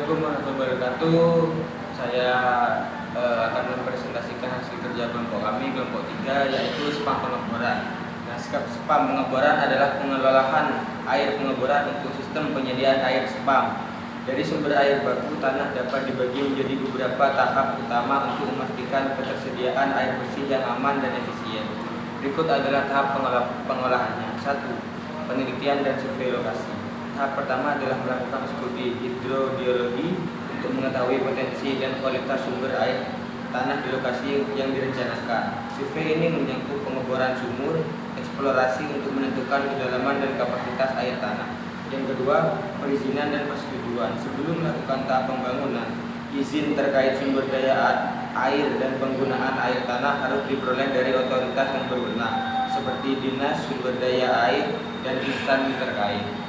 Assalamualaikum warahmatullahi wabarakatuh. Saya akan mempresentasikan hasil kerja kelompok kami, kelompok 3, yaitu spam pengeboran. Nah, spam pengeboran adalah pengelolaan air pengeboran untuk sistem penyediaan air spam. Dari sumber air baku, tanah dapat dibagi menjadi beberapa tahap utama untuk memastikan ketersediaan air bersih yang aman dan efisien. Berikut adalah tahap pengolahannya. 1. Penelitian dan survei lokasi. Tahap pertama adalah melakukan studi hidrogeologi untuk mengetahui potensi dan kualitas sumber air tanah di lokasi yang direncanakan. Survei ini menyangkut pengeboran sumur, eksplorasi untuk menentukan kedalaman dan kapasitas air tanah. Yang kedua, perizinan dan persetujuan. Sebelum melakukan tahap pembangunan, izin terkait sumber daya air dan penggunaan air tanah harus diperoleh dari otoritas yang berwenang, seperti Dinas Sumber Daya Air dan instansi terkait.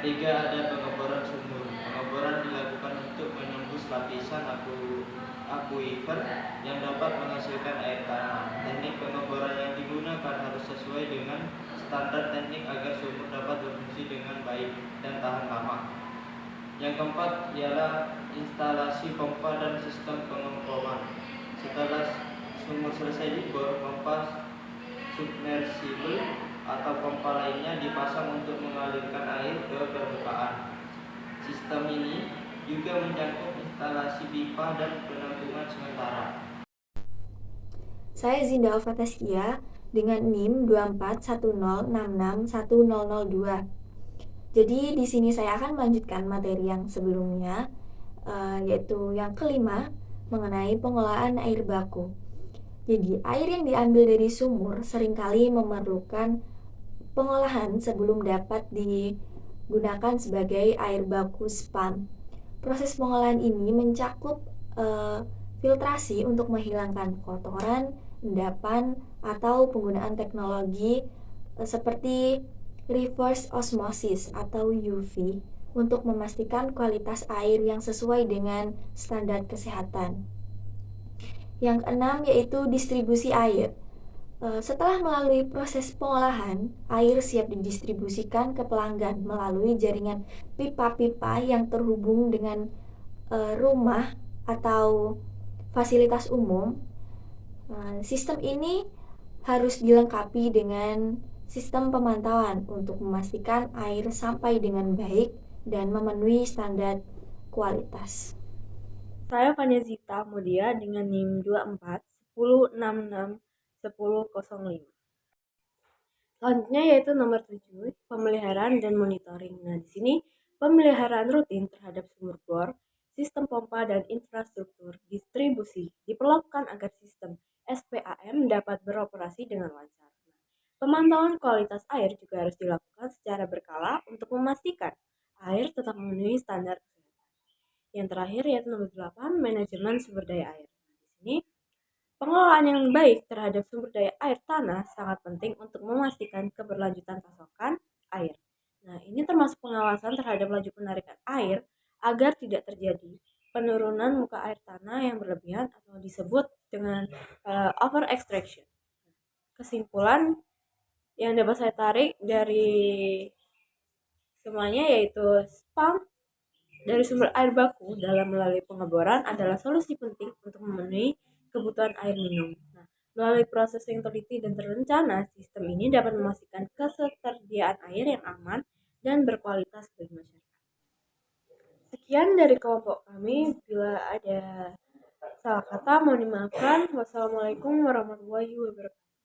Ketiga, ada pengeboran sumur. Pengeboran dilakukan untuk menembus lapisan akuifer yang dapat menghasilkan air tanah. Teknik pengeboran yang digunakan harus sesuai dengan standar teknik agar sumur dapat berfungsi dengan baik dan tahan lama. Yang keempat ialah instalasi pompa dan sistem pengembangan. Setelah sumur selesai dibor, pompa submersible atau pompa lainnya dipasang untuk mengalirkan air ke permukaan. Sistem ini juga mencakup instalasi pipa dan penampungan sementara. Saya Zinda Alfataskia dengan NIM 24106610002. Jadi di sini saya akan melanjutkan materi yang sebelumnya, yaitu yang kelima mengenai pengolahan air baku. Jadi air yang diambil dari sumur seringkali memerlukan pengolahan sebelum dapat digunakan sebagai air baku spam. Proses pengolahan ini mencakup filtrasi untuk menghilangkan kotoran, endapan, atau penggunaan teknologi seperti reverse osmosis atau UV untuk memastikan kualitas air yang sesuai dengan standar kesehatan. Yang keenam yaitu distribusi air. Setelah melalui proses pengolahan, air siap didistribusikan ke pelanggan melalui jaringan pipa-pipa yang terhubung dengan rumah atau fasilitas umum. Sistem ini harus dilengkapi dengan sistem pemantauan untuk memastikan air sampai dengan baik dan memenuhi standar kualitas. Saya Fania Zita Mudia dengan NIM 24 1066 1005. Selanjutnya yaitu nomor 7, pemeliharaan dan monitoring. Nah, di sini pemeliharaan rutin terhadap sumur bor, sistem pompa dan infrastruktur distribusi diperlakukan agar sistem SPAM dapat beroperasi dengan lancar. Pemantauan kualitas air juga harus dilakukan secara berkala untuk memastikan air tetap memenuhi standar. Yang terakhir yaitu nomor 8, manajemen sumber daya air. Di sini pengelolaan yang baik terhadap sumber daya air tanah sangat penting untuk memastikan keberlanjutan pasokan air. Nah, ini termasuk pengawasan terhadap laju penarikan air agar tidak terjadi penurunan muka air tanah yang berlebihan atau disebut dengan over extraction. Kesimpulan yang dapat saya tarik dari semuanya yaitu spam dari sumber air baku dalam melalui pengeboran adalah solusi penting untuk memenuhi kebutuhan air minum. Nah, melalui proses yang teliti dan terencana, sistem ini dapat memastikan ketersediaan air yang aman dan berkualitas bagi masyarakat. Sekian dari kelompok kami. Bila ada salah kata, mohon dimaafkan. Wassalamualaikum warahmatullahi wabarakatuh.